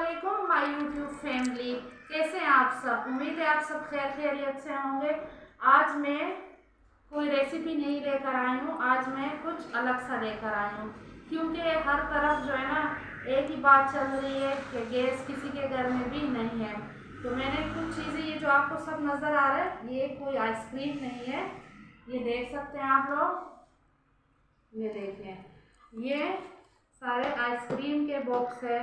अस्सलामुअलैकुम my YouTube family. कैसे हैं आप सब? उम्मीद है आप सब खैर खैरियत से होंगे। आज मैं कोई रेसिपी नहीं लेकर आई हूँ, आज मैं कुछ अलग सा लेकर आई हूँ, क्योंकि हर तरफ जो है ना एक ही बात चल रही है कि गैस किसी के घर में भी नहीं है। तो मैंने कुछ चीज़ें, ये जो आपको सब नज़र आ रहा है ये कोई आइसक्रीम नहीं है, ये देख सकते हैं आप लोग, ये देखें ये सारे आइसक्रीम के बॉक्स है।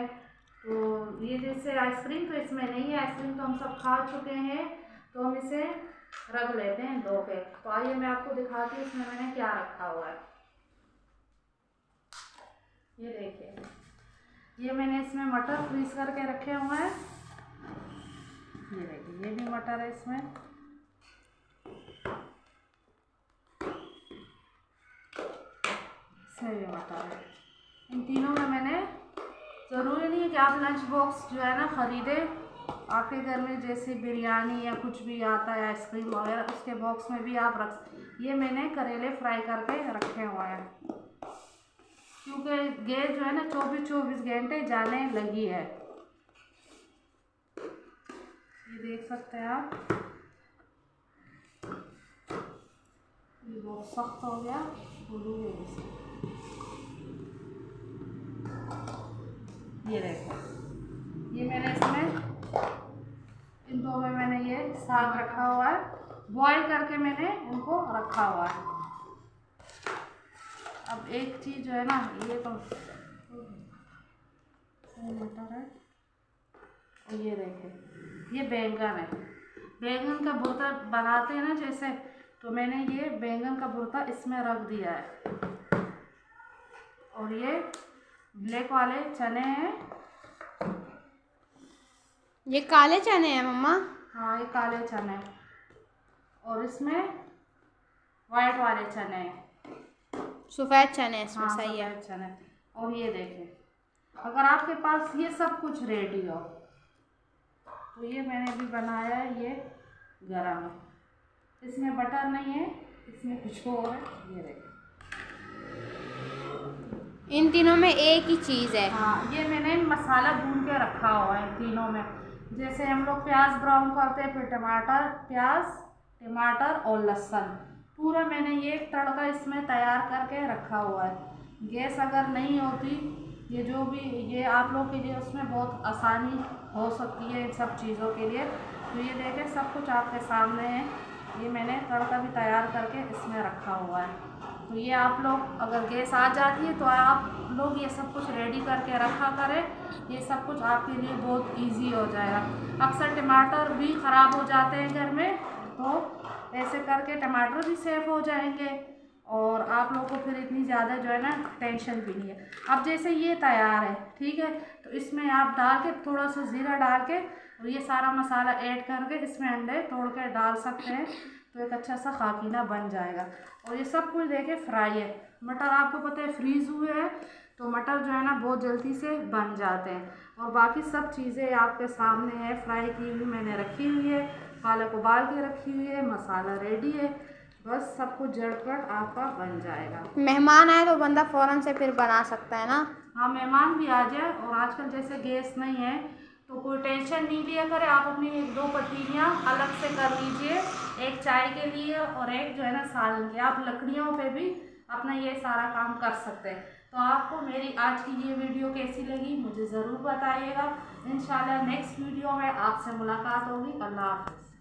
तो ये जैसे आइसक्रीम तो इसमें नहीं है, आइसक्रीम तो हम सब खा चुके हैं, तो हम इसे रख लेते हैं दो के। तो आइए मैं आपको दिखाती हूँ इसमें मैंने क्या रखा हुआ है। ये देखिए, ये मैंने इसमें मटर फ्रीज करके रखे हुए हैं। ये देखिए, ये भी मटर है इसमें, इसमें भी मटर है। इन तीनों में मैंने, ज़रूरी नहीं है कि आप लंच बॉक्स जो है ना ख़रीदे, आपके घर में जैसे बिरयानी या कुछ भी आता है आइसक्रीम वगैरह, उसके बॉक्स में भी आप रख। ये मैंने करेले फ्राई करके रखे हुए हैं, क्योंकि गैस जो है ना 24 घंटे जाने लगी है। ये देख सकते हैं आप, ये बहुत सख्त हो गया, ये देखो, ये मैंने इसमें इन दो में मैंने ये साग रखा हुआ है, बॉईल करके मैंने इनको रखा हुआ है। अब एक चीज़ जो है ना, ये तो मटर है, और ये देखें ये बैंगन है। बैंगन का भुर्ता बनाते हैं ना जैसे, तो मैंने ये बैंगन का भुर्ता इसमें रख दिया है। और ये ब्लैक वाले चने हैं, ये काले चने हैं मम्मा? हाँ ये काले चने, और इसमें वाइट वाले चने हैं, सफ़ेद चने इसमें। हाँ सही है। सफेद चने। और ये देखें, अगर आपके पास ये सब कुछ रेडी हो, तो ये मैंने भी बनाया है, ये गरम है, इसमें बटर नहीं है, इसमें कुछ और है। ये देखें, इन तीनों में एक ही चीज़ है। हाँ ये मैंने मसाला भून के रखा हुआ है तीनों में। जैसे हम लोग प्याज ब्राउन करते हैं, फिर टमाटर, प्याज, टमाटर और लहसुन, पूरा मैंने ये तड़का इसमें तैयार करके रखा हुआ है। गैस अगर नहीं होती, ये जो भी ये आप लोग के लिए उसमें बहुत आसानी हो सकती है इन सब चीज़ों के लिए। तो ये देखें, सब कुछ आपके सामने है, ये मैंने तड़का भी तैयार करके इसमें रखा हुआ है। तो ये आप लोग अगर गैस आ जाती है तो आप लोग ये सब कुछ रेडी करके रखा करें, ये सब कुछ आपके लिए बहुत इजी हो जाएगा। अक्सर टमाटर भी ख़राब हो जाते हैं घर में, तो ऐसे करके टमाटर भी सेव हो जाएंगे और आप लोगों को फिर इतनी ज़्यादा जो है ना टेंशन भी नहीं है। अब जैसे ये तैयार है, ठीक है, तो इसमें आप डाल के थोड़ा सा ज़ीरा डाल के और ये सारा मसाला ऐड करके इसमें अंडे तोड़ के डाल सकते हैं, तो एक अच्छा सा खाकीना बन जाएगा। और ये सब कुछ देखे फ्राई है, मटर आपको पता है फ्रीज़ हुए हैं, तो मटर जो है ना बहुत जल्दी से बन जाते हैं। और बाकी सब चीज़ें आपके सामने है, फ्राई की हुई मैंने रखी हुई है, पालक उबाल के रखी हुई है, मसाला रेडी है, बस सब कुछ झटपट आपका बन जाएगा। मेहमान आए तो बंदा फ़ौरन से फिर बना सकता है ना। हाँ मेहमान भी आ जाए, और आजकल जैसे गैस नहीं है तो कोई टेंशन नहीं लिया करे, आप अपनी एक दो पतीलियाँ अलग से कर लीजिए, एक चाय के लिए और एक जो है ना सालन की। आप लकड़ियों पे भी अपना ये सारा काम कर सकते हैं। तो आपको मेरी आज की ये वीडियो कैसी लगी मुझे ज़रूर बताइएगा। इंशाल्लाह नेक्स्ट वीडियो में आपसे मुलाकात होगी। अल्लाह हाफ़िज़।